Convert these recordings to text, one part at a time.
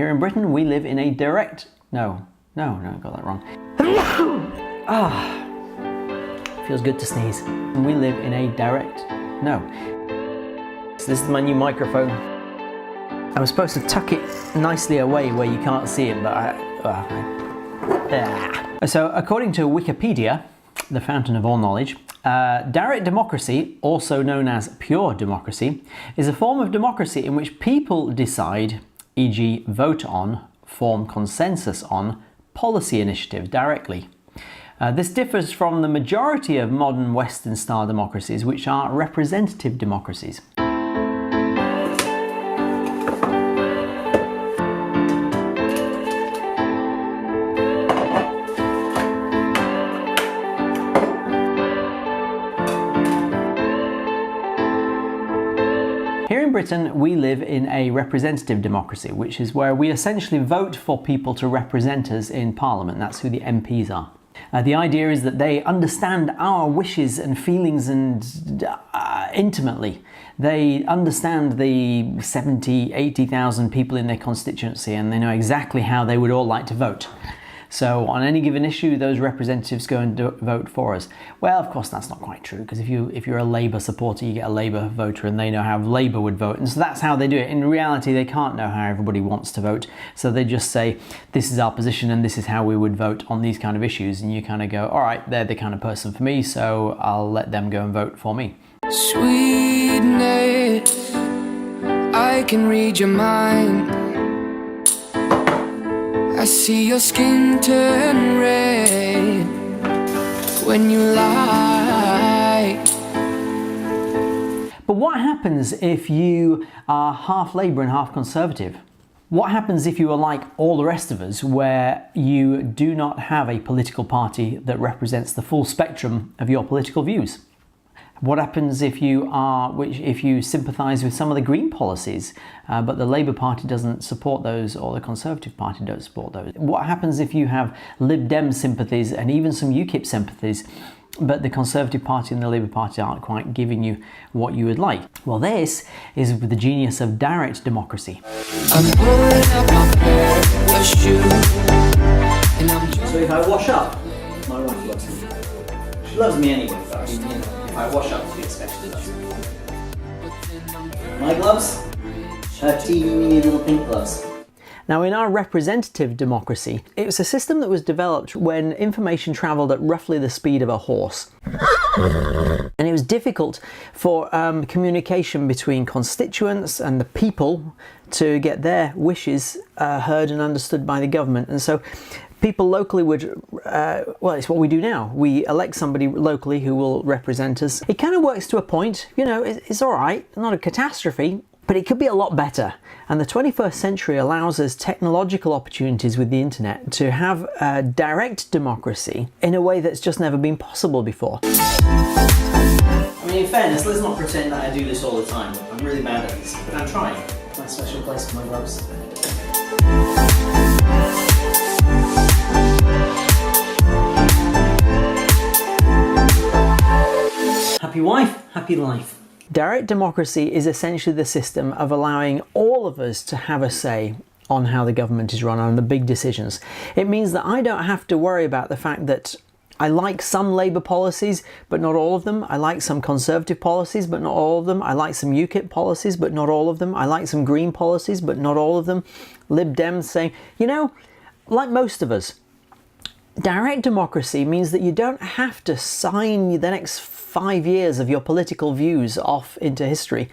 Here in Britain, we live in a direct... No, I got that wrong. Feels good to sneeze. We live in a direct... No. So this is my new microphone. I was supposed to tuck it nicely away where you can't see it, but So according to Wikipedia, the fountain of all knowledge, direct democracy, also known as pure democracy, is a form of democracy in which people decide, e.g. vote on, form consensus on, policy initiatives directly. This differs from the majority of modern Western-style democracies, which are representative democracies. Here in Britain, we live in a representative democracy, which is where we essentially vote for people to represent us in Parliament. That's who the MPs are. The idea is that they understand our wishes and feelings intimately. They understand the 70, 80,000 people in their constituency, and they know exactly how they would all like to vote. So on any given issue, those representatives go and vote for us. Well, of course, that's not quite true, because if you're a Labour supporter, you get a Labour voter and they know how Labour would vote. And so that's how they do it. In reality, they can't know how everybody wants to vote. So they just say, this is our position and this is how we would vote on these kind of issues. And you kind of go, all right, they're the kind of person for me, so I'll let them go and vote for me. Sweetness, I can read your mind. I see your skin turn red when you lie. But what happens if you are half Labour and half Conservative? What happens if you are like all the rest of us, where you do not have a political party that represents the full spectrum of your political views? What happens if you sympathise with some of the Green policies, but the Labour Party doesn't support those, or the Conservative Party don't support those? What happens if you have Lib Dem sympathies and even some UKIP sympathies, but the Conservative Party and the Labour Party aren't quite giving you what you would like? Well, this is the genius of direct democracy. I'm pulling up my pair of shoes, and So if I wash up, my wife loves me. She loves me anyway, but I mean, if I wash up, she especially loves me. My gloves? Her teeny little pink gloves. Now, in our representative democracy, it was a system that was developed when information travelled at roughly the speed of a horse. And it was difficult for communication between constituents and the people to get their wishes heard and understood by the government. And so people locally would, well, it's what we do now. We elect somebody locally who will represent us. It kind of works to a point, you know, it's all right, not a catastrophe, but it could be a lot better. And the 21st century allows us technological opportunities with the internet to have direct democracy in a way that's just never been possible before. I mean, in fairness, let's not pretend that I do this all the time. I'm really bad at this, but I'm trying. My special place for my gloves. Happy wife, happy life. Direct democracy is essentially the system of allowing all of us to have a say on how the government is run, on the big decisions. It means that I don't have to worry about the fact that I like some Labour policies, but not all of them. I like some Conservative policies, but not all of them. I like some UKIP policies, but not all of them. I like some Green policies, but not all of them. Lib Dems saying, you know, like most of us, direct democracy means that you don't have to sign the next 5 years of your political views off into history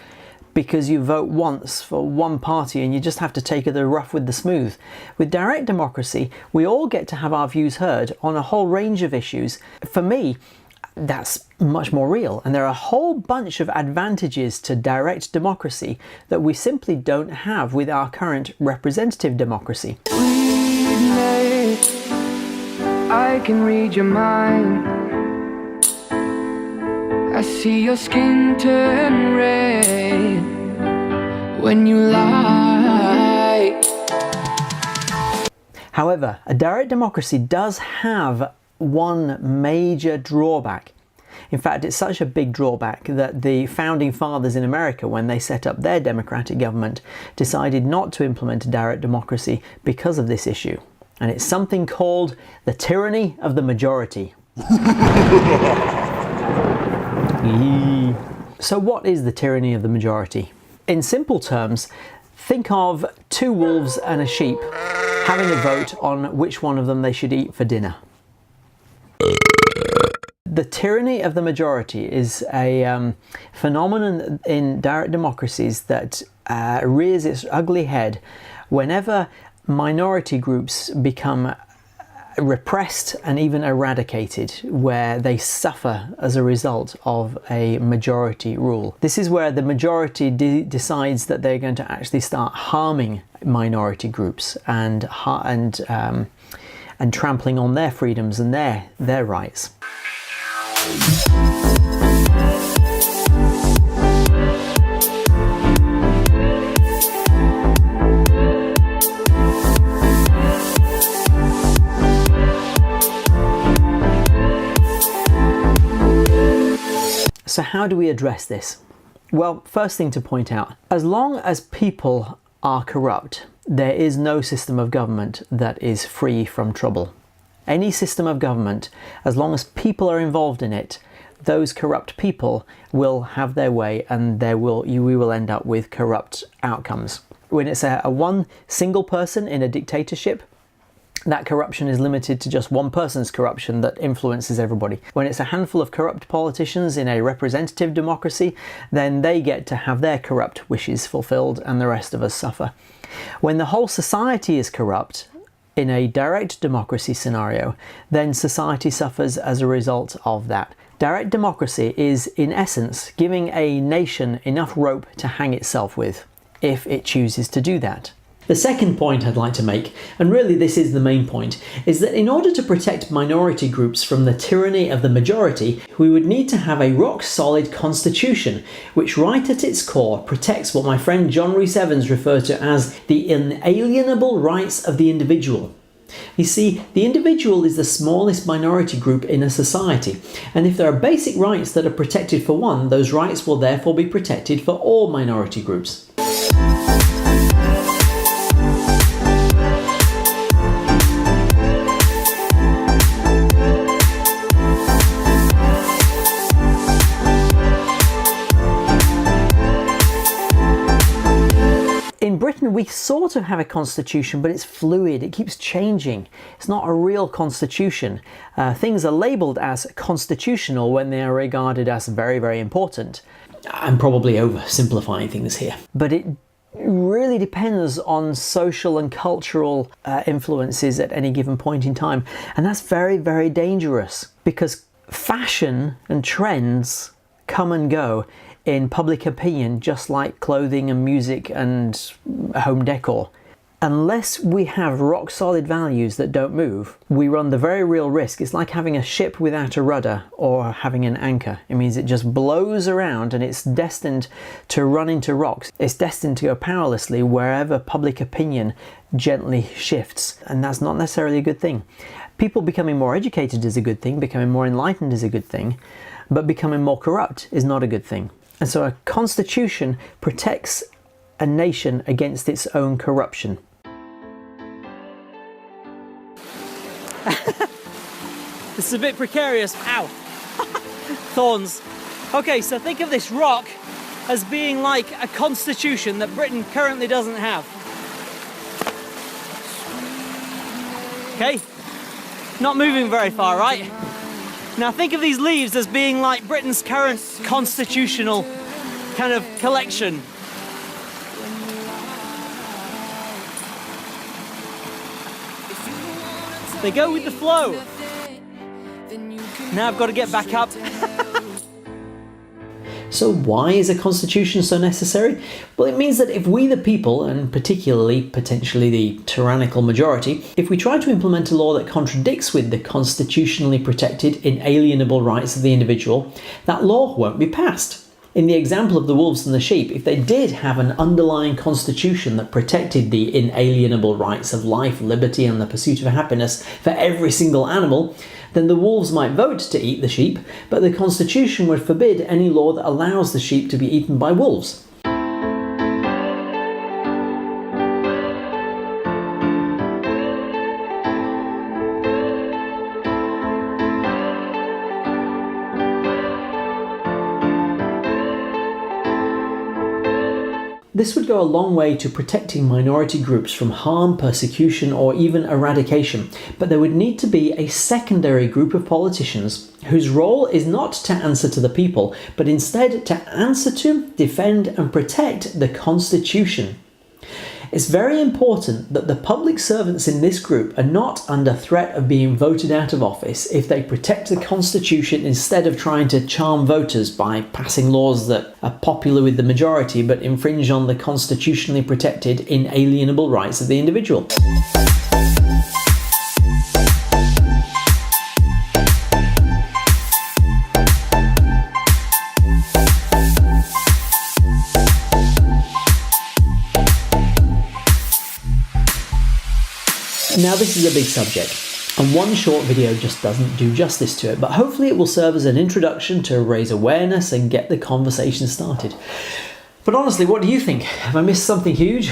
because you vote once for one party and you just have to take the rough with the smooth. With direct democracy, we all get to have our views heard on a whole range of issues. For me, that's much more real, and there are a whole bunch of advantages to direct democracy that we simply don't have with our current representative democracy. I can read your mind. I see your skin turn red when you lie. However, a direct democracy does have one major drawback. In fact, it's such a big drawback that the founding fathers in America, when they set up their democratic government, decided not to implement a direct democracy because of this issue. And it's something called the tyranny of the majority. So what is the tyranny of the majority? In simple terms, think of two wolves and a sheep having a vote on which one of them they should eat for dinner. The tyranny of the majority is a phenomenon in direct democracies that rears its ugly head whenever minority groups become repressed and even eradicated, where they suffer as a result of a majority rule. This is where the majority decides that they're going to actually start harming minority groups and trampling on their freedoms and their rights. So how do we address this? Well, first thing to point out, as long as people are corrupt, there is no system of government that is free from trouble. Any system of government, as long as people are involved in it, those corrupt people will have their way, and we will end up with corrupt outcomes. When it's a one single person in a dictatorship, that corruption is limited to just one person's corruption that influences everybody. When it's a handful of corrupt politicians in a representative democracy, then they get to have their corrupt wishes fulfilled and the rest of us suffer. When the whole society is corrupt, in a direct democracy scenario, then society suffers as a result of that. Direct democracy is, in essence, giving a nation enough rope to hang itself with, if it chooses to do that. The second point I'd like to make, and really this is the main point, is that in order to protect minority groups from the tyranny of the majority, we would need to have a rock-solid constitution, which right at its core protects what my friend John Rees-Evans referred to as the inalienable rights of the individual. You see, the individual is the smallest minority group in a society, and if there are basic rights that are protected for one, those rights will therefore be protected for all minority groups. In Britain, we sort of have a constitution, but it's fluid. It keeps changing. It's not a real constitution. Things are labelled as constitutional when they are regarded as very, very important. I'm probably oversimplifying things here. But it really depends on social and cultural influences at any given point in time. And that's very, very dangerous, because fashion and trends come and go in public opinion, just like clothing and music and home decor. Unless we have rock solid values that don't move, we run the very real risk. It's like having a ship without a rudder or having an anchor. It means it just blows around and it's destined to run into rocks. It's destined to go powerlessly wherever public opinion gently shifts, and that's not necessarily a good thing. People becoming more educated is a good thing, becoming more enlightened is a good thing, but becoming more corrupt is not a good thing. And so a constitution protects a nation against its own corruption. This is a bit precarious. Ow! Thorns. Okay, so think of this rock as being like a constitution that Britain currently doesn't have. Okay? Not moving very far, right? Now think of these leaves as being like Britain's current constitutional kind of collection. They go with the flow. Now I've got to get back up. So why is a constitution so necessary? Well, it means that if we the people, and particularly potentially the tyrannical majority, if we try to implement a law that contradicts with the constitutionally protected inalienable rights of the individual, that law won't be passed. In the example of the wolves and the sheep, if they did have an underlying constitution that protected the inalienable rights of life, liberty, and the pursuit of happiness for every single animal, then the wolves might vote to eat the sheep, but the constitution would forbid any law that allows the sheep to be eaten by wolves. This would go a long way to protecting minority groups from harm, persecution, or even eradication, but there would need to be a secondary group of politicians whose role is not to answer to the people, but instead to answer to, defend, and protect the Constitution. It's very important that the public servants in this group are not under threat of being voted out of office if they protect the Constitution instead of trying to charm voters by passing laws that are popular with the majority but infringe on the constitutionally protected inalienable rights of the individual. Now this is a big subject, and one short video just doesn't do justice to it, but hopefully it will serve as an introduction to raise awareness and get the conversation started. But honestly, what do you think? Have I missed something huge?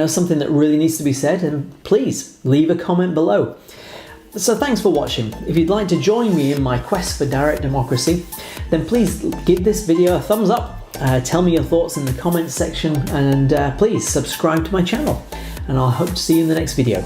Something that really needs to be said? And please, leave a comment below. So thanks for watching. If you'd like to join me in my quest for direct democracy, then please give this video a thumbs up, tell me your thoughts in the comments section, and please subscribe to my channel. And I'll hope to see you in the next video.